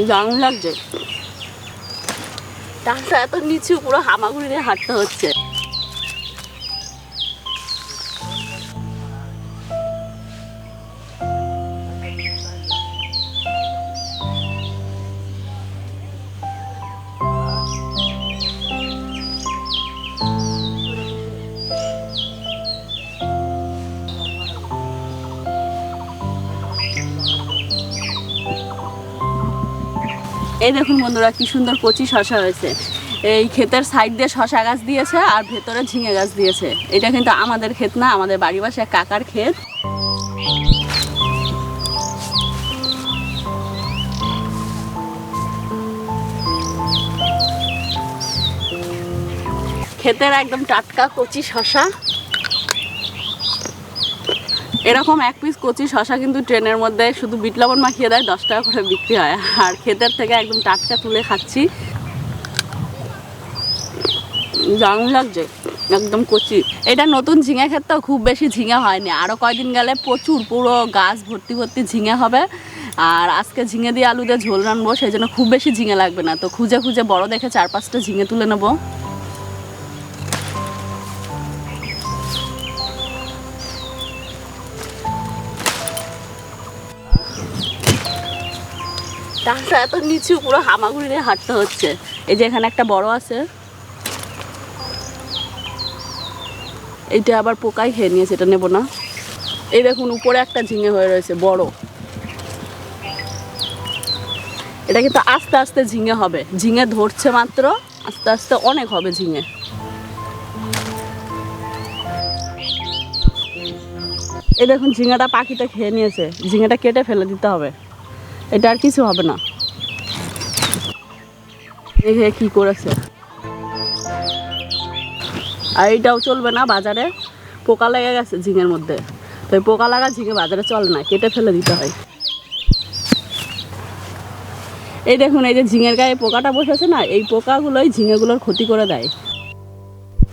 দারুণ লাগছে। রাস্তা এত নিচু, পুরো হামাগুড়ি দিয়ে হাঁটতে হচ্ছে। এই দেখুন বন্ধুরা, কি সুন্দর কচি শশা হয়েছে। এই ক্ষেতের সাইড দিয়ে শশা গাছ দিয়েছে আর ভেতরে ঝিঙে গাছ দিয়েছে। এটা কিন্তু আমাদের ক্ষেত না, আমাদের বাড়ির পাশে এক কাকার ক্ষেত। ক্ষেতের একদম টাটকা কচি শশা। এরকম এক পিস কচি শশা কিন্তু ট্রেনের মধ্যে শুধু বিট লবণ মাখিয়ে দেয়, 10 টাকা করে বিক্রি হয়। আর ক্ষেতের থেকে একদম টাটকা তুলে খাচ্ছি, দারুণ লাগছে, একদম কচি। এটা নতুন ঝিঙে ক্ষেত তো, খুব বেশি ঝিঙে হয়নি। আরও কয়দিন গেলে প্রচুর, পুরো গাছ ভর্তি ভর্তি ঝিঙে হবে। আর আজকে ঝিঙে দিয়ে আলু দিয়ে ঝোল রানবো, সেই জন্য খুব বেশি ঝিঙে লাগবে না। তো খুঁজে খুঁজে বড় দেখে 4-5টা ঝিঙে তুলে নেবো। রাস্তা এত নিচু, পুরো হামাগুড়ি দিয়ে হাঁটতে হচ্ছে। এই যে এখানে একটা বড় আছে, এইটা আবার পোকাই খেয়ে নিয়েছে, এটা নেবো না। এই দেখুন উপরে একটা ঝিঙে হয়ে রয়েছে বড়। এটা কিন্তু আস্তে আস্তে ঝিঙে হবে, ঝিঙে ধরছে মাত্র, আস্তে আস্তে অনেক হবে ঝিঙে। এই দেখুন ঝিঙেটা পাখিটা খেয়ে নিয়েছে, ঝিঙেটা কেটে ফেলে দিতে হবে, এটা আর কিছু হবে না। দেখে কি করেছে। আর এইটাও চলবে না, বাজারে পোকা লেগে গেছে ঝিঙের মধ্যে। তো পোকা লাগা ঝিঙে বাজারে চলে না, কেটে ফেলে দিতে হয়। এই দেখুন, এই যে ঝিঙের গায়ে পোকাটা বসেছে না, এই পোকাগুলোই ঝিঙেগুলোর ক্ষতি করে দেয়।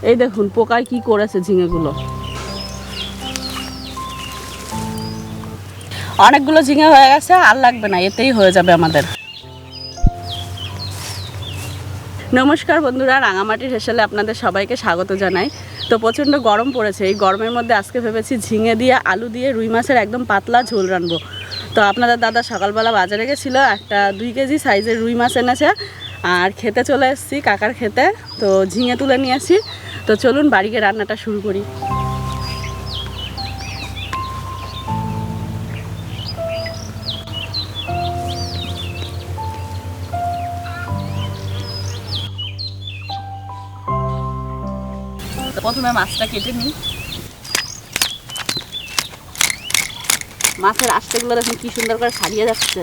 এই দেখুন পোকায় কি করেছে ঝিঙেগুলো। অনেকগুলো ঝিঙে হয়ে গেছে, আর লাগবে না, এতেই হয়ে যাবে আমাদের। নমস্কার বন্ধুরা, রাঙামাটির হেসেলে আপনাদের সবাইকে স্বাগত জানাই। তো প্রচণ্ড গরম পড়েছে, এই গরমের মধ্যে আজকে ভেবেছি ঝিঙে দিয়ে আলু দিয়ে রুই মাছের একদম পাতলা ঝোল রানবো। তো আপনাদের দাদা সকালবেলা বাজারে গেছিলো, একটা 2 কেজি সাইজের রুই মাছ এনেছে। আর খেতে চলে এসেছি কাকার খেতে, তো ঝিঙে তুলে নিয়ে আসি। তো চলুন বাড়িতে রান্নাটা শুরু করি। প্রথমে মাছটা কেটে নিই। মাছের আঁশগুলো দেখুন কি সুন্দর করে ছাড়িয়ে যাচ্ছে।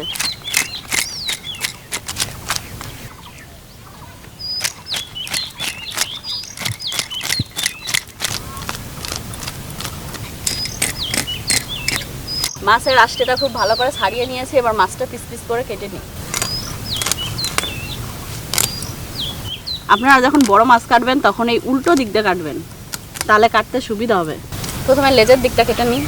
মাছের আঁশটা খুব ভালো করে ছাড়িয়ে নিয়েছি, এবার মাছটা পিস পিস করে কেটে নিই। আপনারা যখন বড় মাছ কাটবেন তখন এই উল্টো দিক দিয়ে কাটবেন, তাহলে কাটতে সুবিধা হবে। প্রথমে লেজের দিকটা কেটে নিই।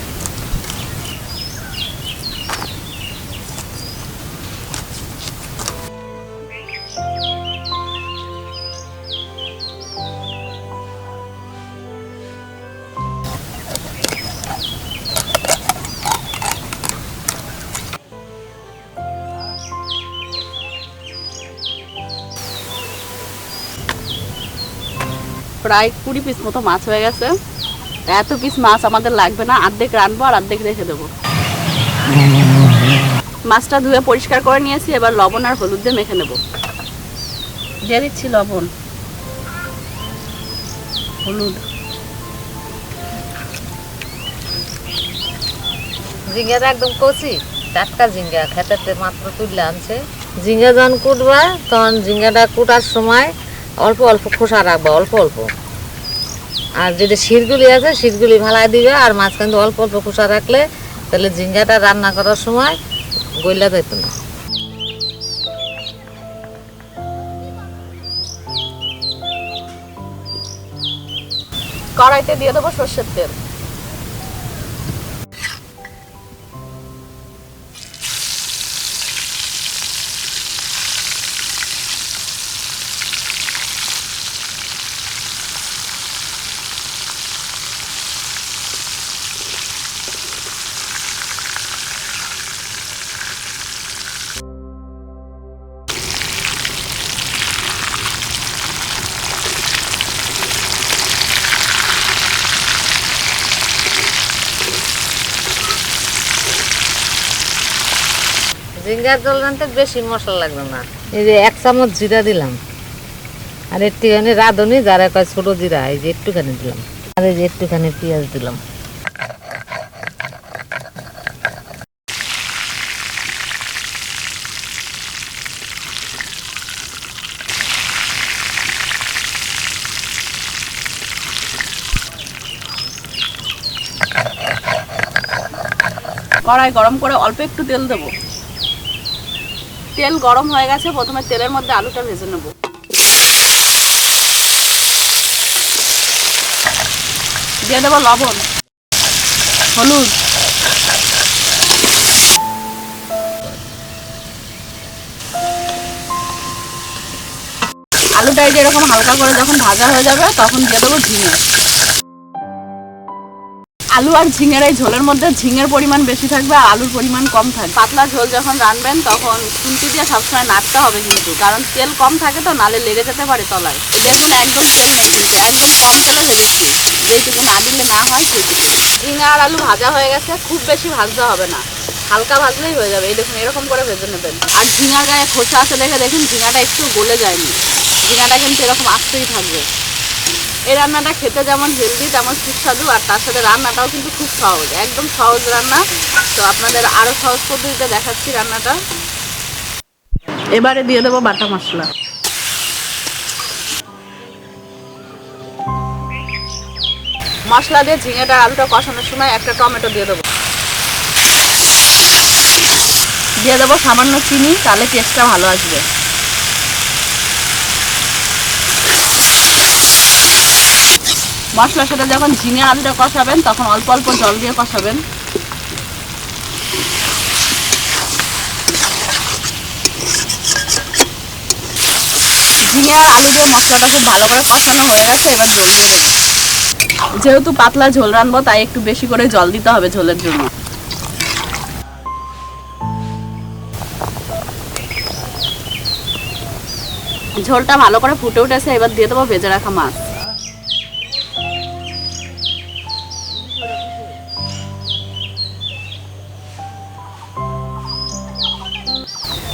প্রায় 20 পিস মতো মাছ হয়ে গেছে। এত পিস মাছ আমাদের লাগবে না, অর্ধেক রানবো আর অর্ধেক রেখে দেবো। মাছটা ধুয়ে পরিষ্কার করে নিয়েছি, এবার লবণ আর হলুদ দিয়ে মেখে নেব। দিয়ে দিচ্ছি লবণ, হলুদ। ঝিঙ্গাটা একদম কচি টাটকা ঝিঙ্গা, খেতে মাত্র তুলে আনছে। ঝিঙ্গা যখন কুটবা তখন ঝিঙ্গাটা কুটার সময় অল্প অল্প খোসা রাখবা, অল্প অল্প। আর যদি শিরগুলি আছে শিরগুলি ভালাই দিবে, আর মাঝখান দিয়ে অল্প অল্প খোসা রাখলে তাহলে ঝিঙ্গাটা রান্না করার সময় গইলা যেত না। কড়াইতে দিয়ে দেবো সর্ষের তেল। ঝিঙ্গার ঝোল রাঁধতে বেশি মশলা লাগবে না। এই যে 1 চামচ জিরা দিলাম, আর একটুখানি রাঁধুনি যারা কয় ছোট জিরা, এই যে একটুখানি দিলাম, আর এই যে একটুখানি পেঁয়াজ দিলাম। কড়াই গরম করে অল্প একটু তেল দেবো। তেল গরম হয়ে গেছে, প্রথমে তেলের মধ্যে আলুটা ভেজে নেব। দিয়ে দেবো লবণ, হলুদ, আলুটা এই যে এরকম হালকা করে যখন ভাজা হয়ে যাবে তখন দিয়ে দেবো ঝিঙে। আলু আর ঝিঙের এই ঝোলের মধ্যে ঝিঙের পরিমাণ বেশি থাকবে আর আলুর পরিমাণ কম থাকবে। পাতলা ঝোল যখন রান্নবেন তখন খুন্তি দিয়ে সবসময় নাড়তে হবে কিন্তু, কারণ তেল কম থাকে তো, নালে লেগে যেতে পারে তলায়। দেখুন একদম তেল নেই কিন্তু, একদম কম তেলে ভেজেছি, যেটুকু না দিলে না হয় সেইটুকু। ঝিঙে আর আলু ভাজা হয়ে গেছে, খুব বেশি ভাজতে হবে না, হালকা ভাজলেই হয়ে যাবে। এই দেখুন এরকম করে ভেজে নেবেন। আর ঝিঙার গায়ে খোসা আছে দেখে দেখুন ঝিঙাটা একটু গলে যায়নি, ঝিঙাটা কিন্তু এরকম আস্তেই থাকবে। এই রান্নাটা খেতে যেমন হেলদি তেমন সুস্বাদু, আর তার সাথে রান্নাটাও কিন্তু খুব সহজ, একদম সহজ রান্না। তো আপনাদের আরও সহজ পদ্ধতিতে দেখাচ্ছি রান্নাটা। এবারে দিয়ে দেবো বাটা মশলা। মশলা দিয়ে ঝিঙেটা আলুটা কষানোর সময় একটা টমেটো দিয়ে দেবো। দিয়ে দেবো সামান্য চিনি, তাহলে টেস্টটা ভালো আসবে। মশলার সাথে যখন ঝিঙে আলুটা কষাবেন তখন অল্প অল্প জল দিয়ে কষাবেন। ঝিঙে আর আলু দিয়ে মশলাটা খুব ভালো করে কষানো হয়ে গেছে, এবার জল দিয়ে দেবো। যেহেতু পাতলা ঝোল রানবো তাই একটু বেশি করে জল দিতে হবে ঝোলের জন্য। ঝোলটা ভালো করে ফুটে উঠেছে, এবার দিয়ে দেবো ভেজে রাখা মাছ।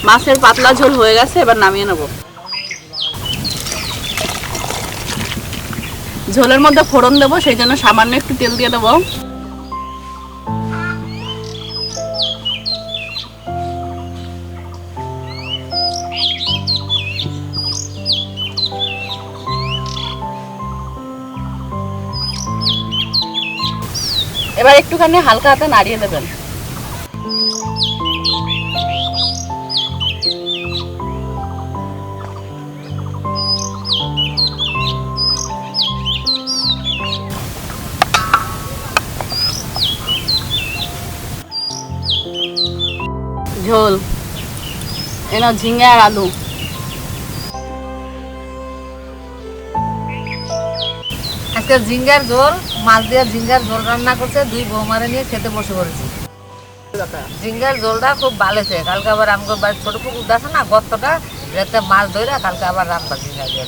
মাছের পাতলা ঝোল হয়ে গেছে, এবার নামিয়ে নেব। ঝোলের মধ্যে ফোড়ন দেবো, সেই জন্য সামান্য একটু তেল দিয়ে দেবো। এবার একটুখানি হালকা হাতে নাড়িয়ে দেবেন। ঝোল এনা ঝিঙে আর আলু। আজকে ঝিঙ্গার ঝোল, মাছ দিয়ে ঝিঙ্গার ঝোল রান্না করছে, 2 বৌমারে নিয়ে খেতে বসে পড়েছি। ঝিঙ্গার ঝোলটা খুব ভালো হয়েছে। কালকে আবার আমাকে বাড়ির ছোট পুকুর আছে না, গর্তটা, যাতে মাছ ধরে কালকে আবার রান্না ঝিঙ্গা দিয়ে।